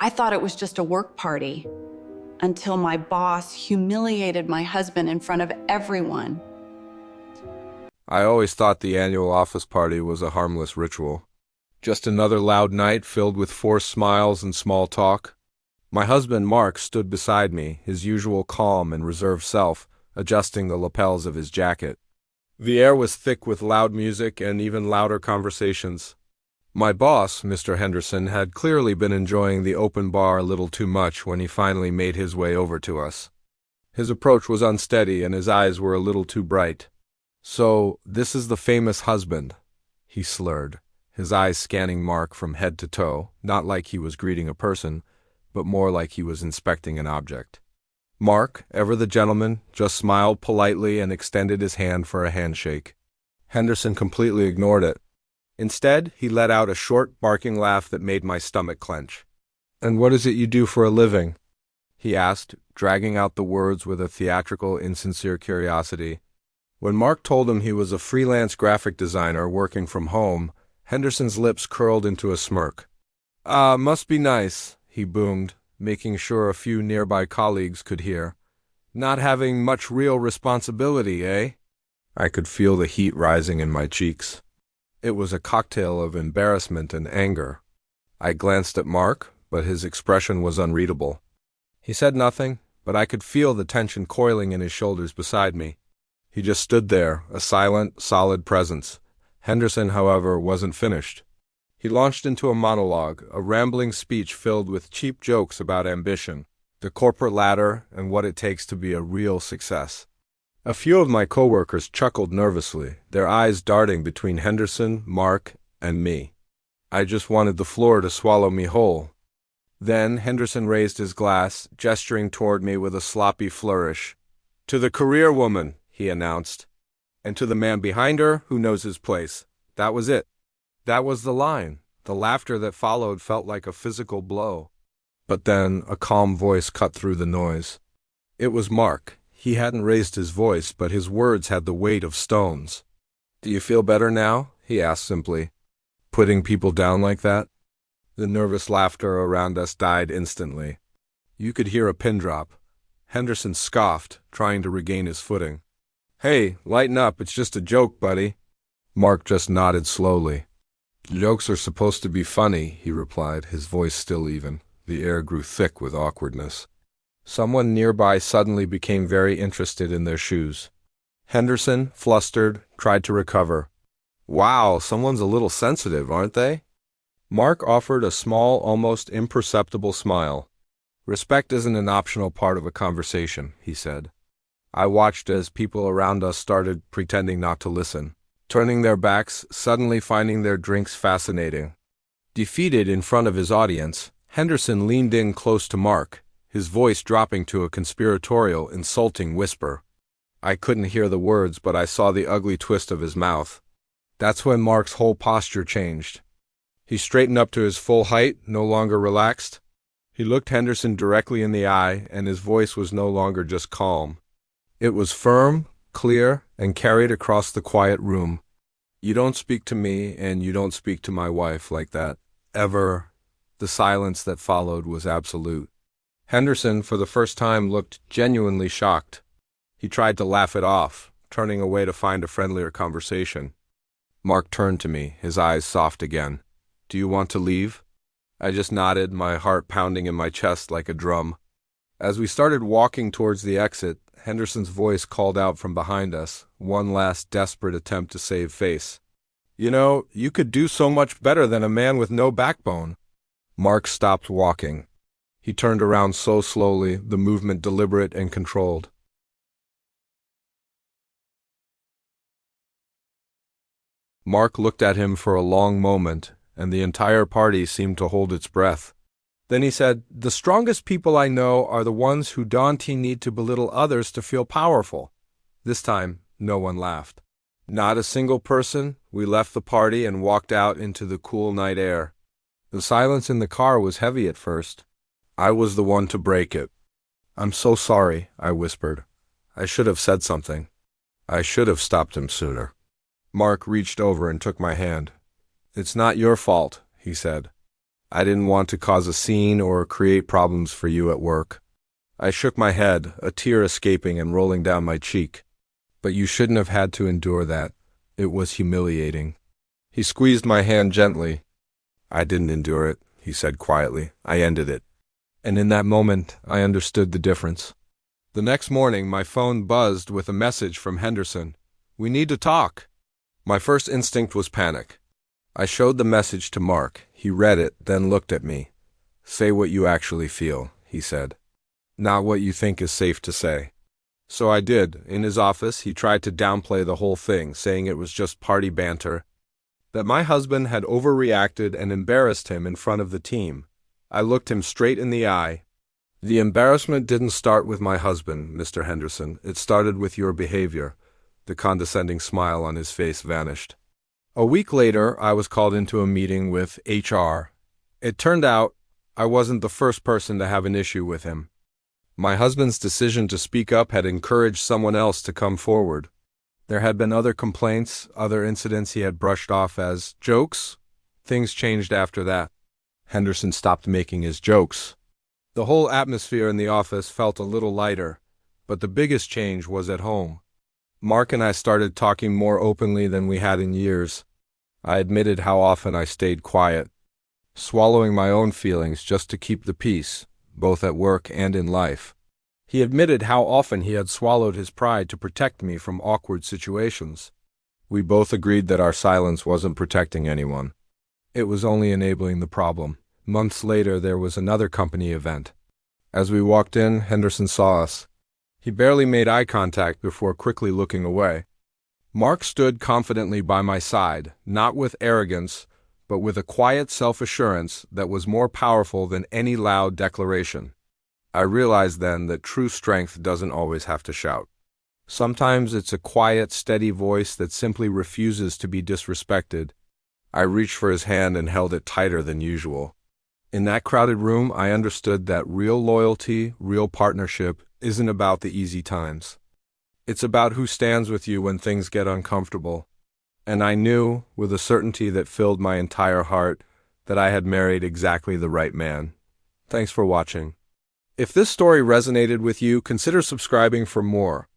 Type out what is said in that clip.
I thought it was just a work party until my boss humiliated my husband in front of everyone. I always thought the annual office party was a harmless ritual. Just another loud night filled with forced smiles and small talk. My husband, Mark, stood beside me, his usual calm and reserved self, adjusting the lapels of his jacket. The air was thick with loud music and even louder conversations. My boss, Mr. Henderson, had clearly been enjoying the open bar a little too much when he finally made his way over to us. His approach was unsteady and his eyes were a little too bright. "So, this is the famous husband," he slurred, his eyes scanning Mark from head to toe, not like he was greeting a person, but more like he was inspecting an object. Mark, ever the gentleman, just smiled politely and extended his hand for a handshake. Henderson completely ignored it. Instead, he let out a short, barking laugh that made my stomach clench. "And what is it you do for a living?" he asked, dragging out the words with a theatrical, insincere curiosity. When Mark told him he was a freelance graphic designer working from home, Henderson's lips curled into a smirk. "Ah, must be nice," he boomed, making sure a few nearby colleagues could hear. "Not having much real responsibility, eh?" I could feel the heat rising in my cheeks. It was a cocktail of embarrassment and anger. I glanced at Mark, but his expression was unreadable. He said nothing, but I could feel the tension coiling in his shoulders beside me. He just stood there, a silent, solid presence. Henderson, however, wasn't finished. He launched into a monologue, a rambling speech filled with cheap jokes about ambition, the corporate ladder, and what it takes to be a real success. A few of my coworkers chuckled nervously, their eyes darting between Henderson, Mark, and me. I just wanted the floor to swallow me whole. Then Henderson raised his glass, gesturing toward me with a sloppy flourish. "To the career woman," he announced, "and to the man behind her who knows his place." That was it. That was the line. The laughter that followed felt like a physical blow. But then a calm voice cut through the noise. It was Mark. He hadn't raised his voice, but his words had the weight of stones. "Do you feel better now?" he asked simply. "Putting people down like that?" The nervous laughter around us died instantly. You could hear a pin drop. Henderson scoffed, trying to regain his footing. "Hey, lighten up, it's just a joke, buddy." Mark just nodded slowly. "Jokes are supposed to be funny," he replied, his voice still even. The air grew thick with awkwardness. Someone nearby suddenly became very interested in their shoes. Henderson, flustered, tried to recover. "Wow, someone's a little sensitive, aren't they?" Mark offered a small, almost imperceptible smile. "Respect isn't an optional part of a conversation," he said. I watched as people around us started pretending not to listen, turning their backs, suddenly finding their drinks fascinating. Defeated in front of his audience, Henderson leaned in close to Mark, his voice dropping to a conspiratorial, insulting whisper. I couldn't hear the words, but I saw the ugly twist of his mouth. That's when Mark's whole posture changed. He straightened up to his full height, no longer relaxed. He looked Henderson directly in the eye, and his voice was no longer just calm. It was firm, clear, and carried across the quiet room. "You don't speak to me, and you don't speak to my wife like that. Ever." The silence that followed was absolute. Henderson, for the first time, looked genuinely shocked. He tried to laugh it off, turning away to find a friendlier conversation. Mark turned to me, his eyes soft again. "Do you want to leave?" I just nodded, my heart pounding in my chest like a drum. As we started walking towards the exit, Henderson's voice called out from behind us, one last desperate attempt to save face. "You know, you could do so much better than a man with no backbone." Mark stopped walking. He turned around so slowly, the movement deliberate and controlled. Mark looked at him for a long moment, and the entire party seemed to hold its breath. Then he said, "The strongest people I know are the ones who don't need to belittle others to feel powerful." This time, no one laughed. Not a single person. We left the party and walked out into the cool night air. The silence in the car was heavy at first. I was the one to break it. "I'm so sorry," I whispered. "I should have said something. I should have stopped him sooner." Mark reached over and took my hand. "It's not your fault," he said. I didn't want to cause a scene or create problems for you at work. I shook my head, a tear escaping and rolling down my cheek. But you shouldn't have had to endure that. It was humiliating. He squeezed my hand gently. I didn't endure it, he said quietly. I ended it. And in that moment, I understood the difference. The next morning, my phone buzzed with a message from Henderson. We need to talk. My first instinct was panic. I showed the message to Mark. He read it, then looked at me. Say what you actually feel, he said. Not what you think is safe to say. So I did. In his office, he tried to downplay the whole thing, saying it was just party banter, that my husband had overreacted and embarrassed him in front of the team. I looked him straight in the eye. The embarrassment didn't start with my husband, Mr. Henderson. It started with your behavior. The condescending smile on his face vanished. A week later, I was called into a meeting with HR. It turned out I wasn't the first person to have an issue with him. My husband's decision to speak up had encouraged someone else to come forward. There had been other complaints, other incidents he had brushed off as jokes. Things changed after that. Henderson stopped making his jokes. The whole atmosphere in the office felt a little lighter, but the biggest change was at home. Mark and I started talking more openly than we had in years. I admitted how often I stayed quiet, swallowing my own feelings just to keep the peace, both at work and in life. He admitted how often he had swallowed his pride to protect me from awkward situations. We both agreed that our silence wasn't protecting anyone. It was only enabling the problem. Months later, there was another company event. As we walked in, Henderson saw us. He barely made eye contact before quickly looking away. Mark stood confidently by my side, not with arrogance, but with a quiet self-assurance that was more powerful than any loud declaration. I realized then that true strength doesn't always have to shout. Sometimes it's a quiet, steady voice that simply refuses to be disrespected. I reached for his hand and held it tighter than usual. In that crowded room, I understood that real loyalty, real partnership, isn't about the easy times. It's about who stands with you when things get uncomfortable. And I knew, with a certainty that filled my entire heart, that I had married exactly the right man. Thanks for watching. If this story resonated with you, consider subscribing for more.